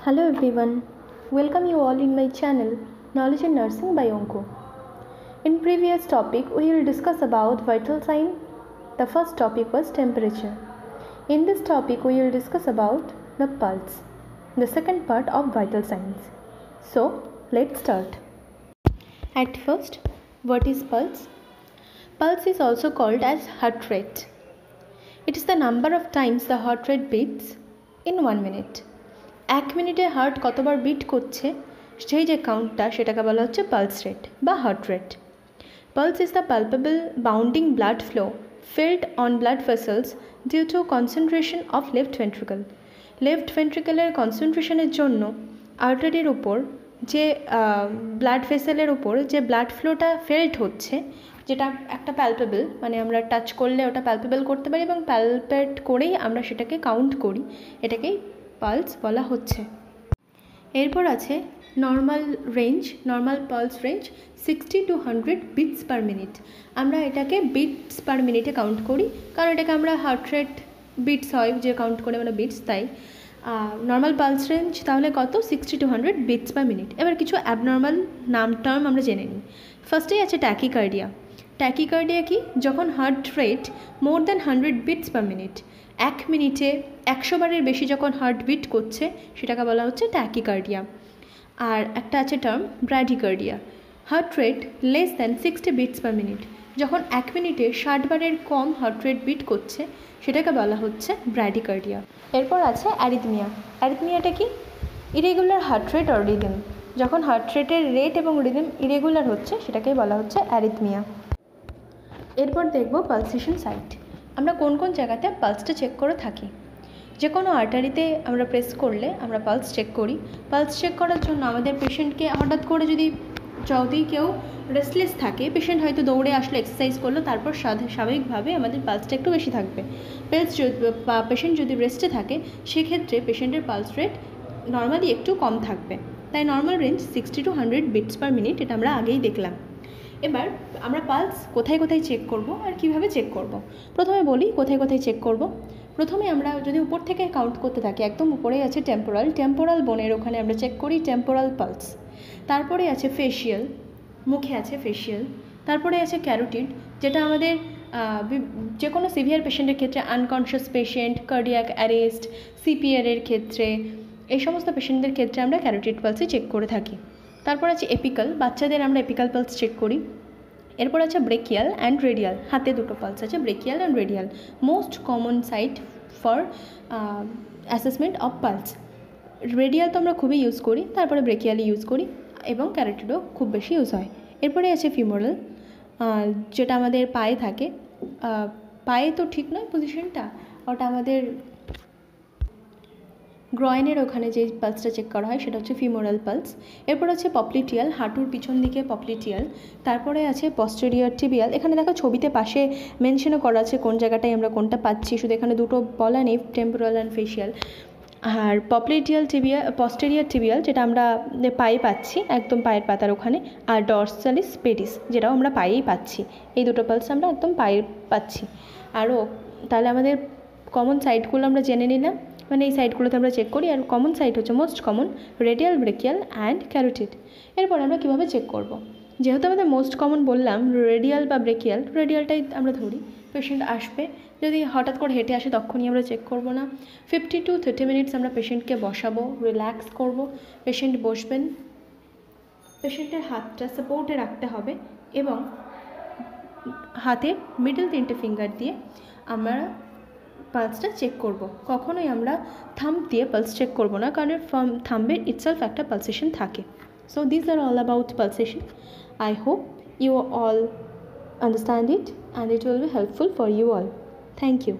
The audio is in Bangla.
Hello everyone, welcome you all in my channel Knowledge in Nursing by Onko. In previous topic we will discuss about vital sign. The first topic was temperature. In this topic we will discuss about the pulse, the second part of vital signs. So let's start. At first, what is pulse? Pulse is also called as heart rate. It is the number of times the heart rate beats in 1 minute. 1 মিনিটে হার্ট কতবার বিট করছে সেই যে কাউন্টটা সেটাকে বলা হচ্ছে পালস রেট বা heart rate. Pulse is the palpable bounding blood flow field on blood vessels due to concentration of left ventricle. Left ভেন্ট্রিকলের কনসেন্ট্রেশনের জন্য আর্টারির উপর যে ব্লাড ভেসেলের উপর যে ব্লাড ফ্লোটা ফেল্ট হচ্ছে, যেটা একটা প্যালপেবল, মানে আমরা টাচ করলে ওটা প্যালপেবল করতে পারি এবং প্যালপেট করেই আমরা সেটাকে কাউন্ট করি, এটাকেই পালস বলা হচ্ছে। এরপর আছে normal range, normal pulse range 60 to 100 beats per minute. আমরা এটাকে বিটস পার মিনিটে কাউন্ট করি, কারণ এটাকে আমরা হার্ট রেট বিটস হয় যে কাউন্ট করে আমরা বিটস, তাই নর্মাল পালস রেঞ্জ তাহলে কত 60 to 100 বিটস পার মিনিট। এবার কিছু অ্যাবনর্মাল টার্ম আমরা জেনে নিই। ফার্স্টেই আছে ট্যাকিকার্ডিয়া। ট্যাকিকার্ডিয়া কি? যখন heart rate more than 100 beats per minute, 1 মিনিটে 100 বারের বেশি যখন হার্ট বিট করছে সেটাকে বলা হচ্ছে ট্যাকিকার্ডিয়া। আর একটা আছে term bradycardia. Heart rate less than 60 beats per minute, যখন 1 মিনিটে 60 বারের কম হার্ট রেট বিট করছে সেটাকে বলা হচ্ছে ব্র্যাডিকার্ডিয়া। এরপর আছে অ্যারিথমিয়া। অ্যারিথমিয়াটা কি? Irregular heart rate or rhythm. যখন হার্ট রেটের রেট এবং রিদম ইরেগুলার হচ্ছে সেটাকেই বলা হচ্ছে অ্যারিথমিয়া। এরপর দেখব পালসেশন সাইট। আমরা কোন কোন জায়গাতে পালসটা চেক করে থাকি। যে কোনো আর্টারিতে আমরা প্রেস করলে আমরা পালস চেক করি। পালস চেক করার জন্য আমাদের পেশেন্টকে হঠাৎ করে যদি কেউ রেস্টলেস থাকে, পেশেন্ট হয়তো দৌড়ে আসলে এক্সারসাইজ করলো, তারপর স্বাভাবিকভাবে আমাদের পালসটা একটু বেশি থাকবে। পেশেন্ট যদি রেস্টে থাকে সেক্ষেত্রে পেশেন্টের পালস রেট নর্মালি একটু কম থাকবে। তাই normal range 60 to 100 beats per minute, এটা আমরা আগেই দেখলাম। এবার আমরা পালস কোথায় কোথায় চেক করব আর কিভাবে চেক করব। প্রথমে বলি কোথায় কোথায় চেক করব। প্রথমে আমরা যদি উপর থেকে কাউন্ট করতে থাকি, একদম উপরেই আছে টেম্পোরাল বোনের ওখানে আমরা চেক করি টেম্পোরাল পালস। তারপরে আছে ফেশিয়াল, মুখে আছে ফেশিয়াল। তারপরে আছে ক্যারোটিড, যেটা আমাদের যে কোনো সিভিয়ার পেশেন্টের ক্ষেত্রে, আনকনশিয়াস পেশেন্ট, কার্ডিয়াক অ্যারেস্ট, সিপিআরের ক্ষেত্রে, এই সমস্ত পেশেন্টদের ক্ষেত্রে আমরা ক্যারোটিড পালসই চেক করে থাকি। তারপর আছে এপিক্যাল, বাচ্চাদের আমরা এপিক্যাল পালস চেক করি। এরপর আছে ব্রেকিয়াল অ্যান্ড রেডিয়াল, হাতে দুটো পালস আছে, brachial and radial, most common site for assessment of pulse. Radial তো আমরা খুবই ইউজ করি, তারপরে ব্রেকিয়ালই ইউজ করি এবং ক্যারোটিডও খুব বেশি ইউজ হয়। এরপরে আছে ফিমোরাল, যেটা আমাদের পায়ে থাকে। পায়ে তো ঠিক নয় পজিশনটা, ওটা আমাদের গ্রয়েনের ওখানে যে পালসটা চেক করা হয় সেটা হচ্ছে ফিমোরাল পালস। এরপর আছে পপলিটিয়াল, হাঁটুর পিছন দিকে পপলিটিয়াল। তারপরে আছে পস্টেরিয়র টিবিয়াল। এখানে দেখো ছবিতে পাশে মেনশনও করা আছে কোন জায়গাটায় আমরা কোনটা পাচ্ছি, শুধু এখানে দুটো বলা নেই, টেম্পোরাল অ্যান্ড ফেশিয়াল। আর পস্টেরিয়র টিবিয়াল যেটা আমরা পায়ে পাচ্ছি, একদম পায়ের পাতার ওখানে। আর ডরসালিস পেডিস, যেটাও আমরা পায়েই পাচ্ছি। এই দুটো পালস আমরা একদম পায়ে পাচ্ছি। আরও তাহলে আমাদের কমন সাইটগুলো আমরা জেনে নিলাম, মানে এই সাইটগুলোতে আমরা চেক করি। আর কমন সাইট হচ্ছে most common radial, brachial and carotid. এরপর আমরা কীভাবে চেক করব। যেহেতু আমাদের মোস্ট কমন বললাম রেডিয়াল বা ব্রেকিয়াল, রেডিয়ালটাই আমরা ধরি। পেশেন্ট আসবে, যদি হঠাৎ করে হেঁটে আসে তখনই আমরা চেক করব না। 50 to 30 মিনিটস আমরা পেশেন্টকে বসাবো, রিল্যাক্স করব। পেশেন্ট বসবেন, পেশেন্টের হাতটা সাপোর্টে রাখতে হবে এবং হাতের মিডল 3টে ফিঙ্গার দিয়ে আমরা পালসটা চেক করব। কখনোই আমরা থাম্ব দিয়ে পালস চেক করব না, কারণ থাম্বের ইটসেলফ একটা পালসেশন থাকে। So this are all about pulsation. I hope you all understand it and it will be helpful for you all. Thank you.